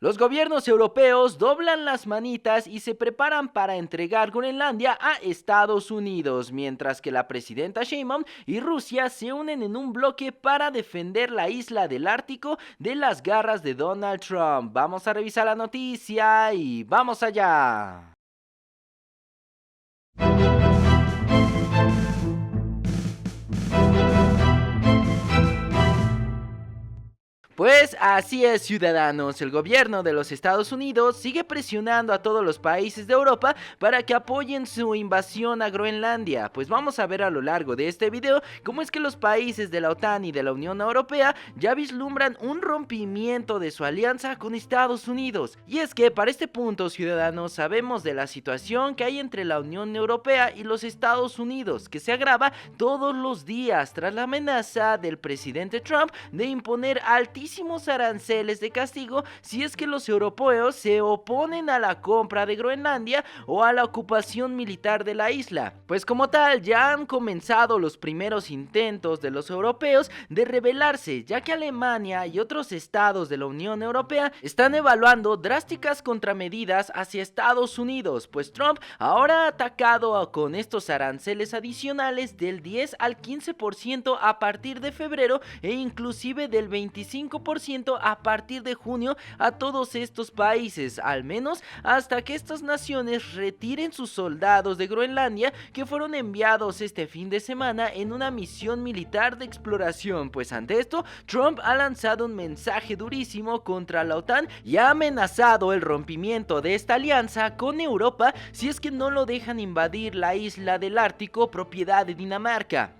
Los gobiernos europeos doblan las manitas y se preparan para entregar Groenlandia a Estados Unidos, mientras que la presidenta Sheinbaum y Rusia se unen en un bloque para defender la isla del Ártico de las garras de Donald Trump. Vamos a revisar la noticia y vamos allá. Pues así es, ciudadanos. El gobierno de los Estados Unidos sigue presionando a todos los países de Europa para que apoyen su invasión a Groenlandia. Pues vamos a ver a lo largo de este video cómo es que los países de la OTAN y de la Unión Europea ya vislumbran un rompimiento de su alianza con Estados Unidos. Y es que para este punto, ciudadanos, sabemos de la situación que hay entre la Unión Europea y los Estados Unidos, que se agrava todos los días tras la amenaza del presidente Trump de imponer altísimos aranceles de castigo si es que los europeos se oponen a la compra de Groenlandia o a la ocupación militar de la isla. Pues como tal, ya han comenzado los primeros intentos de los europeos de rebelarse, ya que Alemania y otros estados de la Unión Europea están evaluando drásticas contramedidas hacia Estados Unidos, pues Trump ahora ha atacado con estos aranceles adicionales del 10 al 15% a partir de febrero e inclusive del 25% a partir de junio a todos estos países, al menos hasta que estas naciones retiren sus soldados de Groenlandia que fueron enviados este fin de semana en una misión militar de exploración. Pues ante esto, Trump ha lanzado un mensaje durísimo contra la OTAN y ha amenazado el rompimiento de esta alianza con Europa si es que no lo dejan invadir la isla del Ártico, propiedad de Dinamarca.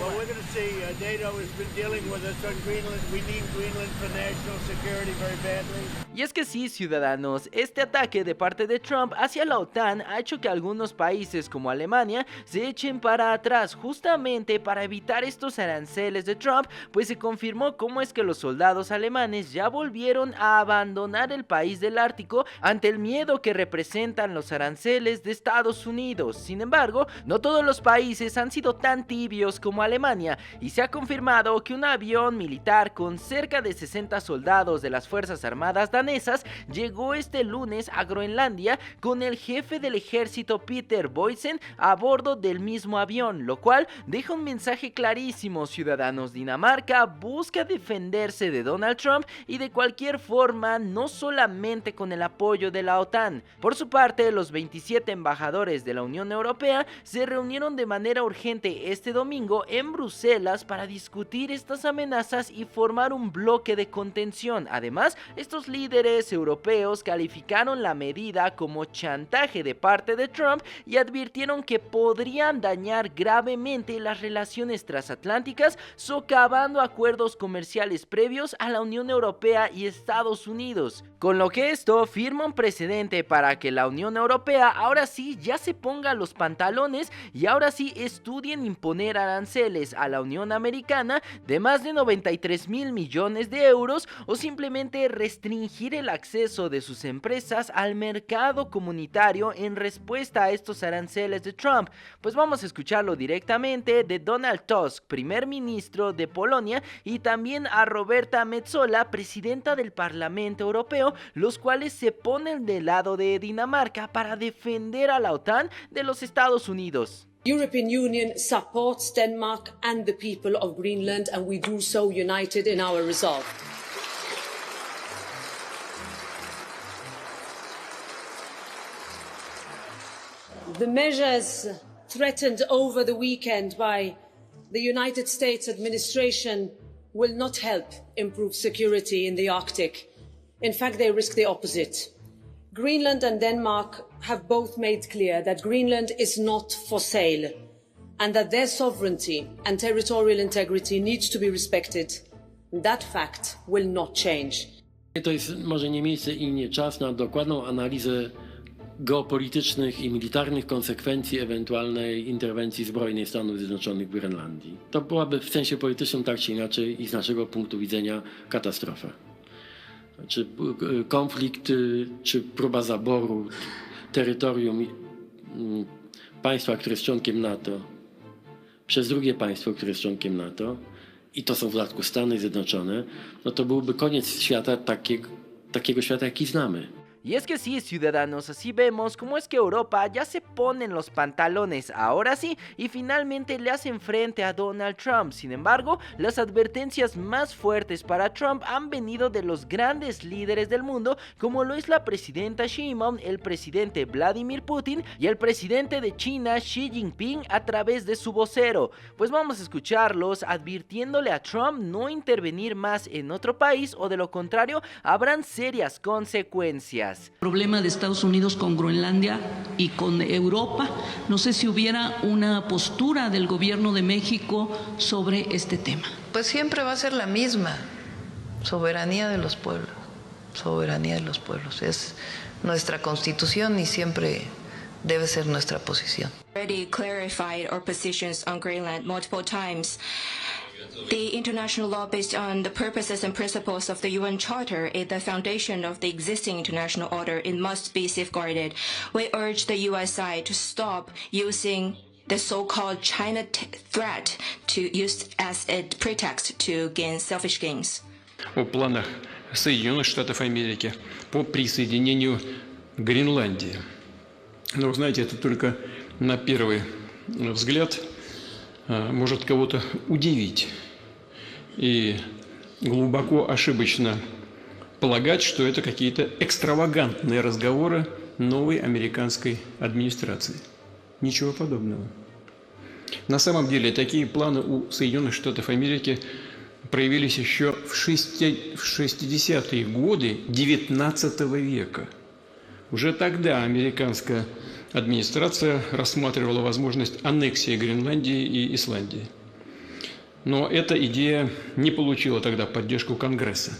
Well, we're going to see. NATO has been dealing with us on Greenland. We need Greenland for national security very badly. Y es que sí, ciudadanos, este ataque de parte de Trump hacia la OTAN ha hecho que algunos países como Alemania se echen para atrás justamente para evitar estos aranceles de Trump, pues se confirmó cómo es que los soldados alemanes ya volvieron a abandonar el país del Ártico ante el miedo que representan los aranceles de Estados Unidos. Sin embargo, no todos los países han sido tan tibios como Alemania y se ha confirmado que un avión militar con cerca de 60 soldados de las Fuerzas Armadas danesas llegó este lunes a Groenlandia con el jefe del ejército Peter Boysen a bordo del mismo avión, lo cual deja un mensaje clarísimo, ciudadanos. Dinamarca busca defenderse de Donald Trump y de cualquier forma, no solamente con el apoyo de la OTAN. Por su parte, los 27 embajadores de la Unión Europea se reunieron de manera urgente este domingo en Bruselas para discutir estas amenazas y formar un bloque de contención. Además, estos líderes europeos calificaron la medida como chantaje de parte de Trump y advirtieron que podrían dañar gravemente las relaciones transatlánticas, socavando acuerdos comerciales previos a la Unión Europea y Estados Unidos. Con lo que esto firma un precedente para que la Unión Europea ahora sí ya se ponga los pantalones y ahora sí estudien imponer aranceles a la Unión Americana de más de 93 mil millones de euros o simplemente restringir el acceso de sus empresas al mercado comunitario en respuesta a estos aranceles de Trump. Pues vamos a escucharlo directamente de Donald Tusk, primer ministro de Polonia, y también a Roberta Metsola, presidenta del Parlamento Europeo, los cuales se ponen del lado de Dinamarca para defender a la OTAN de los Estados Unidos. European Union supports Denmark and the people of Greenland, and we do so united in our resolve. The measures threatened over the weekend by the United States administration will not help improve security in the Arctic. In fact, they risk the opposite. Greenland and Denmark have both made clear that Greenland is not for sale and that their sovereignty and territorial integrity needs to be respected. That fact will not change. To jest może nie miejsce i nie czas na dokładną analizę geopolitycznych i militarnych konsekwencji ewentualnej interwencji zbrojnej Stanów Zjednoczonych w Grenlandii. To byłaby w sensie politycznym tak czy inaczej i z naszego punktu widzenia katastrofa. Czy konflikt, czy próba zaboru terytorium państwa, które jest członkiem NATO, przez drugie państwo, które jest członkiem NATO, i to są w dodatku Stany Zjednoczone, no to byłby koniec świata takiego świata, jaki znamy. Y es que sí, ciudadanos, así vemos cómo es que Europa ya se pone en los pantalones, ahora sí, y finalmente le hacen frente a Donald Trump. Sin embargo, las advertencias más fuertes para Trump han venido de los grandes líderes del mundo, como lo es la presidenta Xi Jinping, el presidente Vladimir Putin y el presidente de China Xi Jinping a través de su vocero. Pues vamos a escucharlos advirtiéndole a Trump no intervenir más en otro país o de lo contrario habrán serias consecuencias. Problema de Estados Unidos con Groenlandia y con Europa. No sé si hubiera una postura del gobierno de México sobre este tema. Pues siempre va a ser la misma, soberanía de los pueblos, soberanía de los pueblos. Es nuestra constitución y siempre debe ser nuestra posición. Already clarified our positions on Greenland multiple times. The international law based on the purposes and principles of the UN Charter is the foundation of the existing international order. It must be safeguarded. We urge the US side to stop using the so-called China threat to use as a pretext to gain selfish gains. О планах Соединенных Штатов Америки по присоединению Гренландии. Но вы знаете, это только на первый взгляд может кого-то удивить и глубоко ошибочно полагать, что это какие-то экстравагантные разговоры новой американской администрации. Ничего подобного. На самом деле такие планы у Соединенных Штатов Америки проявились еще в 60-е годы XIX века. Уже тогда американская администрация рассматривала возможность аннексии Гренландии и Исландии. Но эта идея не получила тогда поддержку Конгресса.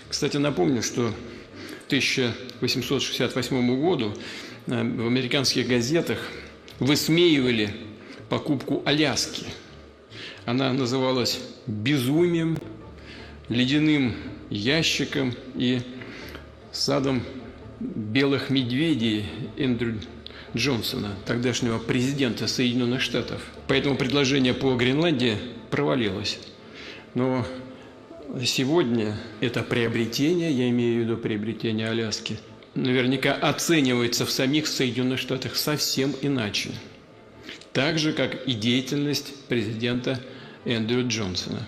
Кстати, напомню, что к 1868 году в американских газетах высмеивали покупку Аляски. Она называлась безумием, ледяным ящиком и садом белых медведей Эндрю Джонсона, тогдашнего президента Соединенных Штатов. Поэтому предложение по Гренландии провалилось. Но сегодня это приобретение, я имею в виду приобретение Аляски, наверняка оценивается в самих Соединенных Штатах совсем иначе. Так же, как и деятельность президента Эндрю Джонсона.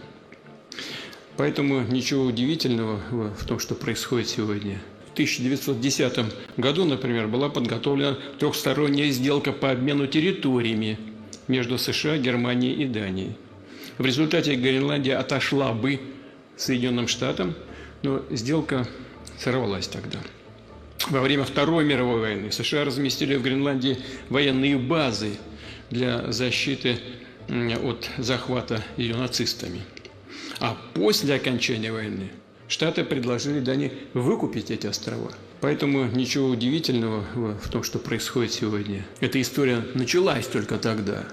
Поэтому ничего удивительного в том, что происходит сегодня. В 1910 году, например, была подготовлена трехсторонняя сделка по обмену территориями между США, Германией и Данией. В результате Гренландия отошла бы Соединенным Штатам, но сделка сорвалась тогда. Во время Второй мировой войны США разместили в Гренландии военные базы для защиты от захвата ее нацистами. А после окончания войны Штаты предложили Дании выкупить эти острова. Поэтому ничего удивительного в том, что происходит сегодня. Эта история началась только тогда.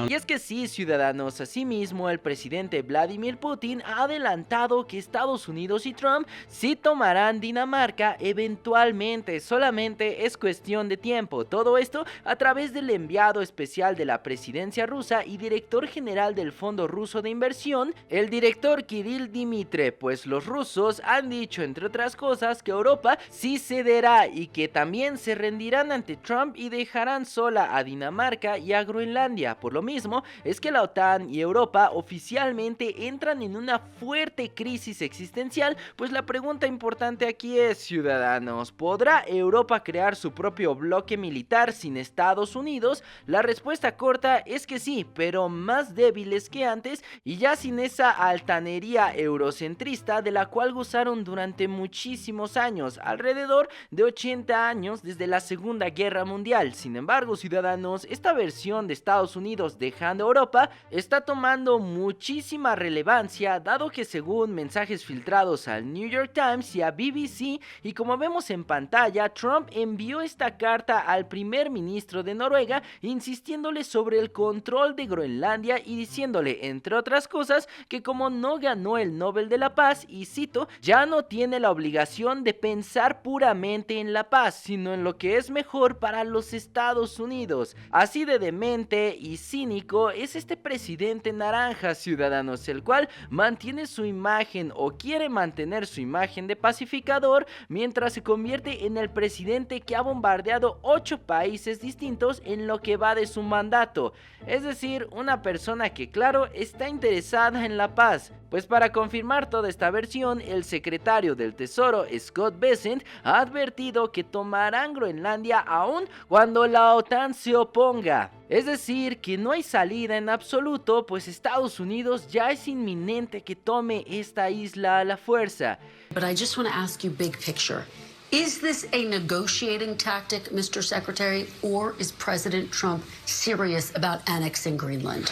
Y es que sí, ciudadanos, asimismo el presidente Vladimir Putin ha adelantado que Estados Unidos y Trump sí tomarán Dinamarca eventualmente, solamente es cuestión de tiempo. Todo esto a través del enviado especial de la presidencia rusa y director general del Fondo Ruso de Inversión, el director Kirill Dmitriev, pues los rusos han dicho, entre otras cosas, que Europa sí cederá y que también se rendirán ante Trump y dejarán sola a Dinamarca y a Groenlandia. Por lo mismo, es que la OTAN y Europa oficialmente entran en una fuerte crisis existencial, pues la pregunta importante aquí es, ciudadanos, ¿podrá Europa crear su propio bloque militar sin Estados Unidos? La respuesta corta es que sí, pero más débiles que antes y ya sin esa altanería eurocentrista de la cual gozaron durante muchísimos años, alrededor de 80 años desde la Segunda Guerra Mundial. Sin embargo, ciudadanos, esta versión de Estados Unidos dejando Europa está tomando muchísima relevancia, dado que según mensajes filtrados al New York Times y a BBC, y como vemos en pantalla, Trump envió esta carta al primer ministro de Noruega insistiéndole sobre el control de Groenlandia y diciéndole, entre otras cosas, que como no ganó el Nobel de la Paz, y cito, ya no tiene la obligación de pensar puramente en la paz, sino en lo que es mejor para los Estados Unidos. Así de demente y cínico es este presidente naranja, ciudadanos, el cual mantiene su imagen o quiere mantener su imagen de pacificador mientras se convierte en el presidente que ha bombardeado 8 países distintos en lo que va de su mandato. Es decir, una persona que, claro, está interesada en la paz. Pues para confirmar toda esta versión, el secretario del Tesoro, Scott Bessent, ha advertido que tomarán Groenlandia aún cuando la OTAN se oponga. Es decir, que no hay salida en absoluto, pues Estados Unidos ya es inminente que tome esta isla a la fuerza. But I just want to ask you big picture. Is this a negotiating tactic, Mr. Secretary, or is President Trump serious about annexing Greenland?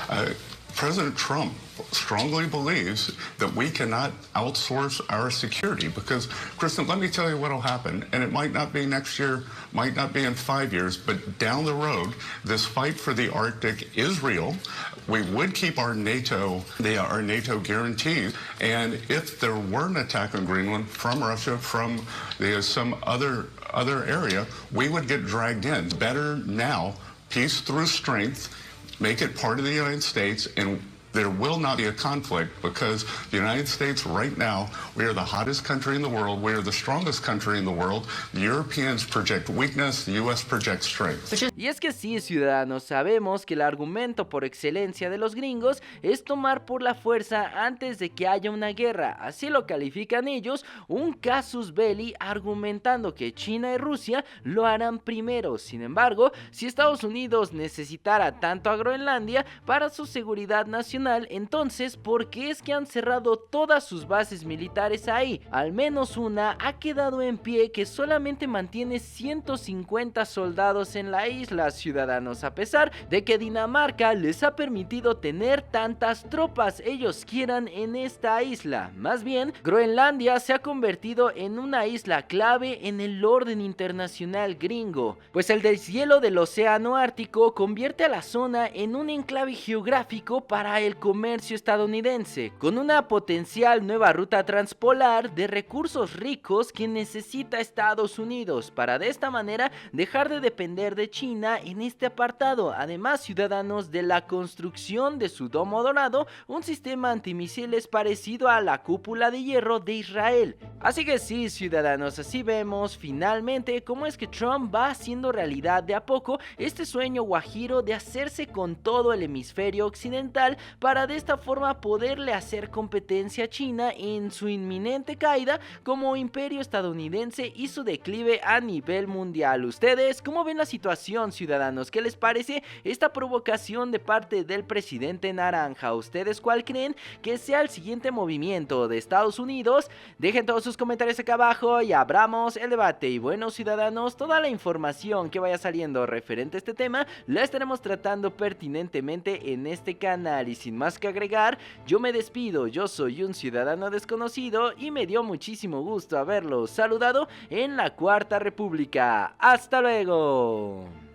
President Trump strongly believes that we cannot outsource our security because, Kristen, let me tell you what will happen, and it might not be next year, might not be in 5 years, but down the road, this fight for the Arctic is real. We would keep our NATO guarantees, and if there were an attack on Greenland from Russia, from some other area, we would get dragged in. Better now, peace through strength, make it part of the United States, and there will not be a conflict because the United States right now, we are the hottest country in the world, we are the strongest country in the world. The Europeans project weakness, the US projects strength. Y es que sí, ciudadanos, sabemos que el argumento por excelencia de los gringos es tomar por la fuerza antes de que haya una guerra. Así lo califican ellos, un casus belli, argumentando que China y Rusia lo harán primero. Sin embargo, si Estados Unidos necesitara tanto a Groenlandia para su seguridad nacional, entonces, ¿por qué es que han cerrado todas sus bases militares ahí? Al menos una ha quedado en pie, que solamente mantiene 150 soldados en la isla, ciudadanos, a pesar de que Dinamarca les ha permitido tener tantas tropas ellos quieran en esta isla. Más bien, Groenlandia se ha convertido en una isla clave en el orden internacional gringo, pues el deshielo del océano Ártico convierte a la zona en un enclave geográfico para el comercio estadounidense, con una potencial nueva ruta transpolar de recursos ricos que necesita Estados Unidos para de esta manera dejar de depender de China en este apartado. Además, ciudadanos, de la construcción de su domo dorado, un sistema antimisiles parecido a la cúpula de hierro de Israel. Así que sí, ciudadanos, así vemos finalmente cómo es que Trump va haciendo realidad de a poco este sueño guajiro de hacerse con todo el hemisferio occidental para de esta forma poderle hacer competencia a China en su inminente caída como imperio estadounidense y su declive a nivel mundial. ¿Ustedes cómo ven la situación, ciudadanos? ¿Qué les parece esta provocación de parte del presidente naranja? ¿Ustedes cuál creen que sea el siguiente movimiento de Estados Unidos? Dejen todos sus comentarios acá abajo y abramos el debate. Y bueno, ciudadanos, toda la información que vaya saliendo referente a este tema la estaremos tratando pertinentemente en este canal. Y sin más que agregar, yo me despido. Yo soy un ciudadano desconocido y me dio muchísimo gusto haberlos saludado en la Cuarta República. ¡Hasta luego!